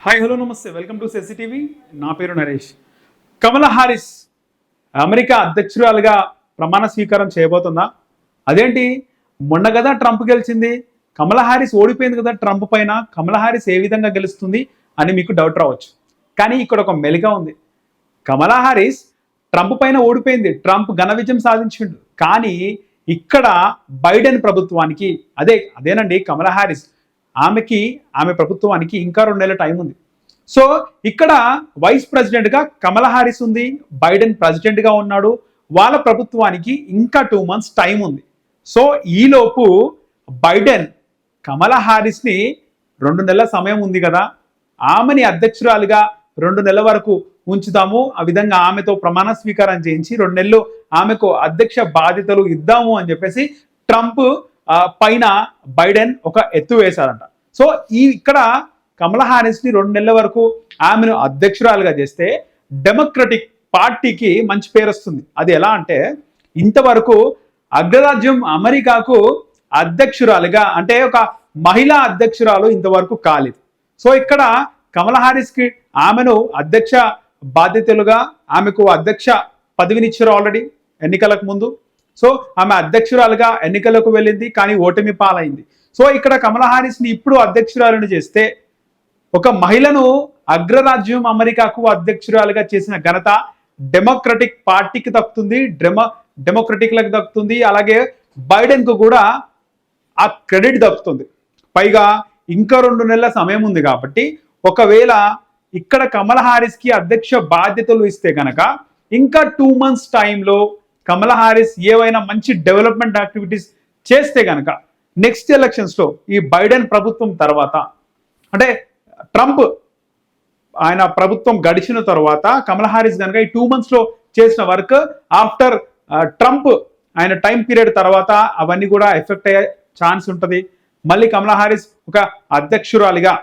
Hi hello నమస్తే welcome to సెసిటీవీ. నా పేరు నరేష్. కమలా హారిస్ అమెరికా అధ్యక్షురాలుగా ప్రమాణ స్వీకారం చేయబోతుందా? అదేంటి, మొన్న కదా ట్రంప్ గెలిచింది, కమలా హారిస్ ఓడిపోయింది కదా ట్రంప్ పైన, కమలా హారిస్ ఏ విధంగా గెలుస్తుంది అని మీకు డౌట్ రావచ్చు. కానీ ఇక్కడ ఒక మెలిగా ఉంది. కమలా హారిస్ ట్రంప్ పైన ఓడిపోయింది, ట్రంప్ ఘన విజయం సాధించిండు. కానీ ఇక్కడ బైడెన్ ప్రభుత్వానికి అదేనండి కమలా హారిస్ ఆమె ప్రభుత్వానికి ఇంకా 2 నెలల టైం ఉంది. సో ఇక్కడ వైస్ ప్రెసిడెంట్గా కమలా హారిస్ ఉంది, బైడెన్ ప్రెసిడెంట్గా ఉన్నాడు. వాళ్ళ ప్రభుత్వానికి ఇంకా 2 months టైం ఉంది. సో ఈలోపు బైడెన్ కమలా హారిస్ని 2 నెలల సమయం ఉంది కదా, ఆమెని అధ్యక్షురాలుగా 2 నెలల వరకు ఉంచుదాము, ఆ విధంగా ఆమెతో ప్రమాణ స్వీకారం చేయించి 2 నెలలు ఆమెకు అధ్యక్ష బాధ్యతలు ఇద్దాము అని చెప్పేసి ట్రంప్ పైన బైడెన్ ఒక ఎత్తు వేశారంట. సో ఇక్కడ కమలా హారిస్ని 2 నెలల వరకు ఆమెను అధ్యక్షురాలుగా చేస్తే డెమోక్రటిక్ పార్టీకి మంచి పేరు వస్తుంది. అది ఎలా అంటే, ఇంతవరకు అగ్రరాజ్యం అమెరికాకు అధ్యక్షురాలుగా అంటే ఒక మహిళా అధ్యక్షురాలు ఇంతవరకు కాలేదు. సో ఇక్కడ కమలా హారిస్కి ఆమెను అధ్యక్ష బాధ్యతలుగా ఆమెకు అధ్యక్ష పదవినిచ్చారు ఆల్రెడీ ఎన్నికలకు ముందు. సో ఆమె అధ్యక్షురాలుగా ఎన్నికలకు వెళ్ళింది, కానీ ఓటమి పాలైంది. సో ఇక్కడ కమలా హారిస్ని ఇప్పుడు అధ్యక్షురాలను చేస్తే ఒక మహిళను అగ్రరాజ్యం అమెరికాకు అధ్యక్షురాలుగా చేసిన ఘనత డెమోక్రటిక్ పార్టీకి దక్కుతుంది, డెమోక్రటిక్లకు దక్కుతుంది. అలాగే బైడెన్కు కూడా ఆ క్రెడిట్ దక్కుతుంది. పైగా ఇంకా 2 నెలల సమయం ఉంది కాబట్టి ఒకవేళ ఇక్కడ కమలా హారిస్కి అధ్యక్ష బాధ్యతలు ఇస్తే కనుక ఇంకా 2 months టైంలో కమలా హారిస్ ఏవైనా మంచి డెవలప్మెంట్ యాక్టివిటీస్ చేస్తే కనుక నెక్స్ట్ ఎలక్షన్స్లో ఈ బైడెన్ ప్రభుత్వం తర్వాత, అంటే ట్రంప్ ఆయన ప్రభుత్వం గడిచిన తర్వాత కమలా హారిస్ కనుక ఈ 2 months చేసిన వర్క్ ఆఫ్టర్ ట్రంప్ ఆయన టైం పీరియడ్ తర్వాత అవన్నీ కూడా ఎఫెక్ట్ అయ్యే ఛాన్స్ ఉంటుంది. మళ్ళీ కమలా హారిస్ ఒక అధ్యక్షురాలిగా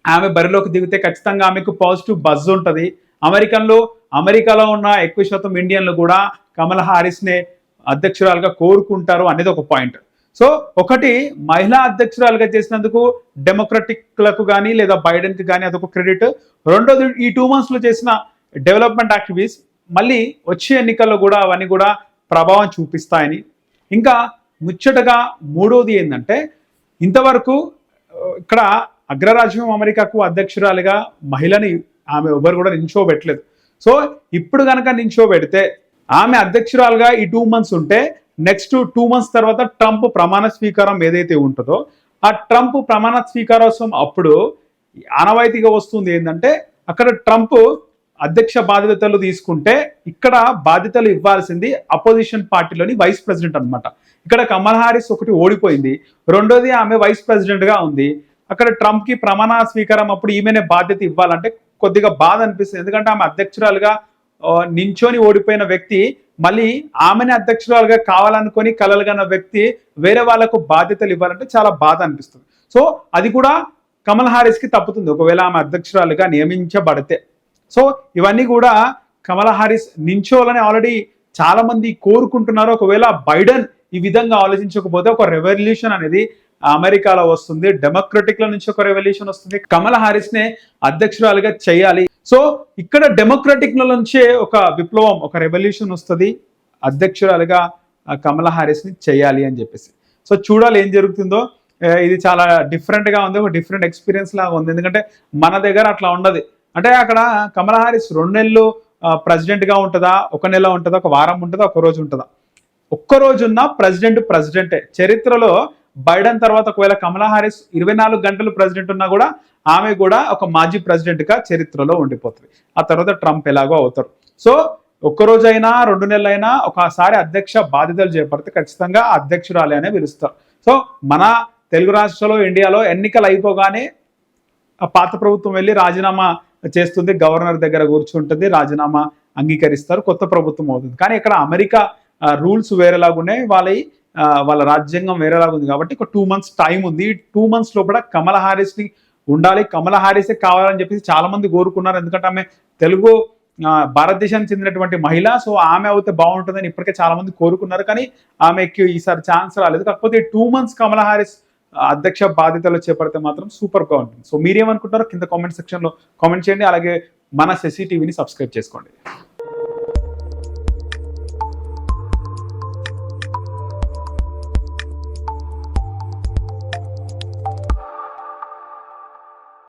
ఆమె బరిలోకి దిగితే ఖచ్చితంగా ఆమెకు పాజిటివ్ బజ్ ఉంటుంది. అమెరికాలో ఉన్న ఎక్కువ శాతం ఇండియన్లు కూడా కమలా హారిస్నే అధ్యక్షురాలుగా కోరుకుంటారు అనేది ఒక పాయింట్. సో ఒకటి, మహిళా అధ్యక్షురాలుగా చేసినందుకు డెమోక్రటిక్లకు కానీ లేదా బైడెన్కి కానీ అదొక క్రెడిట్. రెండోది, ఈ 2 months చేసిన డెవలప్మెంట్ యాక్టివిటీస్ మళ్ళీ వచ్చే ఎన్నికల్లో కూడా అవన్నీ కూడా ప్రభావం చూపిస్తాయని. ఇంకా ముచ్చటగా మూడోది ఏంటంటే, ఇంతవరకు ఇక్కడ అగ్రరాజ్యం అమెరికాకు అధ్యక్షురాలుగా మహిళని ఆమె ఎవరు కూడా నించోబెట్టలేదు. సో ఇప్పుడు కనుక నించోబెడితే ఆమె అధ్యక్షురాలుగా ఈ 2 months ఉంటే నెక్స్ట్ 2 months తర్వాత ట్రంప్ ప్రమాణ స్వీకారం ఏదైతే ఉంటుందో ఆ ట్రంప్ ప్రమాణ స్వీకారోత్సవం అప్పుడు ఆనవాయితీగా వస్తుంది ఏంటంటే, అక్కడ ట్రంప్ అధ్యక్ష బాధ్యతలు తీసుకుంటే ఇక్కడ బాధ్యతలు ఇవ్వాల్సింది అపోజిషన్ పార్టీలోని వైస్ ప్రెసిడెంట్ అనమాట. ఇక్కడ కమలా హారిస్ ఒకటి ఓడిపోయింది, రెండోది ఆమె వైస్ ప్రెసిడెంట్గా ఉంది. అక్కడ ట్రంప్కి ప్రమాణ స్వీకారం అప్పుడు ఈమెనే బాధ్యత ఇవ్వాలంటే కొద్దిగా బాధ అనిపిస్తుంది. ఎందుకంటే ఆమె అధ్యక్షురాలుగా నించోని ఓడిపోయిన వ్యక్తి మళ్ళీ ఆమెని అధ్యక్షురాలుగా కావాలనుకొని కలలుగన్న వ్యక్తి వేరే వాళ్ళకు బాధ్యతలు ఇవ్వాలంటే చాలా బాధ అనిపిస్తుంది. సో అది కూడా కమలా హారిస్కి తప్పుతుంది ఒకవేళ ఆమె అధ్యక్షురాలుగా నియమించబడితే. సో ఇవన్నీ కూడా కమలా హారిస్ నించోవాలని ఆల్రెడీ చాలా మంది కోరుకుంటున్నారు. ఒకవేళ బైడెన్ ఈ విధంగా ఆలోచించకపోతే ఒక రెవల్యూషన్ అనేది అమెరికాలో వస్తుంది, డెమోక్రటిక్ల నుంచి ఒక రెవల్యూషన్ వస్తుంది, కమలా హారిస్నే అధ్యక్షురాలుగా చేయాలి. సో ఇక్కడ డెమోక్రటిక్ల నుంచే ఒక విప్లవం, ఒక రెవల్యూషన్ వస్తుంది, అధ్యక్షురాలుగా కమలా హారిస్ని చేయాలి అని చెప్పేసి. సో చూడాలి ఏం జరుగుతుందో. ఇది చాలా డిఫరెంట్గా ఉంది, ఒక డిఫరెంట్ ఎక్స్పీరియన్స్ లాగా ఉంది. ఎందుకంటే మన దగ్గర అట్లా ఉండదు. అంటే అక్కడ కమలా హారిస్ 2 నెలలు ప్రెసిడెంట్గా ఉంటుందా, 1 నెల ఉంటుందా, 1 వారం ఉంటుందా, 1 రోజు ఉంటుందా? ఒక్కరోజున్న ప్రెసిడెంటే. చరిత్రలో బైడెన్ తర్వాత ఒకవేళ కమలా హారిస్ 24 గంటలు ప్రెసిడెంట్ ఉన్నా కూడా ఆమె కూడా ఒక మాజీ ప్రెసిడెంట్గా చరిత్రలో ఉండిపోతుంది. ఆ తర్వాత ట్రంప్ ఎలాగో అవుతారు. సో ఒక్కరోజైనా 2 నెలలైనా ఒకసారి అధ్యక్ష బాధ్యతలు చేపడితే ఖచ్చితంగా అధ్యక్షురాలే అనే పిలుస్తారు. సో మన తెలుగు రాష్ట్రాల్లో, ఇండియాలో ఎన్నికలు అయిపోగానే ఆ పాత ప్రభుత్వం వెళ్ళి రాజీనామా చేస్తుంది, గవర్నర్ దగ్గర కూర్చుంటుంది, రాజీనామా అంగీకరిస్తారు, కొత్త ప్రభుత్వం అవుతుంది. కానీ ఇక్కడ అమెరికా రూల్స్ వేరేలాగున్నాయి, వాళ్ళ రాజ్యాంగం వేరేలాగా ఉంది. కాబట్టి ఒక 2 months టైం ఉంది. ఈ 2 months లోపల కమలా హారిస్ని ఉండాలి, కమలా హారిసే కావాలని చెప్పేసి చాలా మంది కోరుకున్నారు. ఎందుకంటే ఆమె తెలుగు భారతదేశానికి చెందినటువంటి మహిళ. సో ఆమె అయితే బాగుంటుందని ఇప్పటికే చాలా మంది కోరుకున్నారు. కానీ ఆమెకి ఈసారి ఛాన్స్ రాలేదు. కాకపోతే 2 months కమలా హారిస్ అధ్యక్ష బాధ్యతలు చేపడితే మాత్రం సూపర్గా ఉంటుంది. సో మీరేమనుకుంటారో కింద కామెంట్ సెక్షన్లో కామెంట్ చేయండి. అలాగే మన శశి టీవీని సబ్స్క్రైబ్ చేసుకోండి.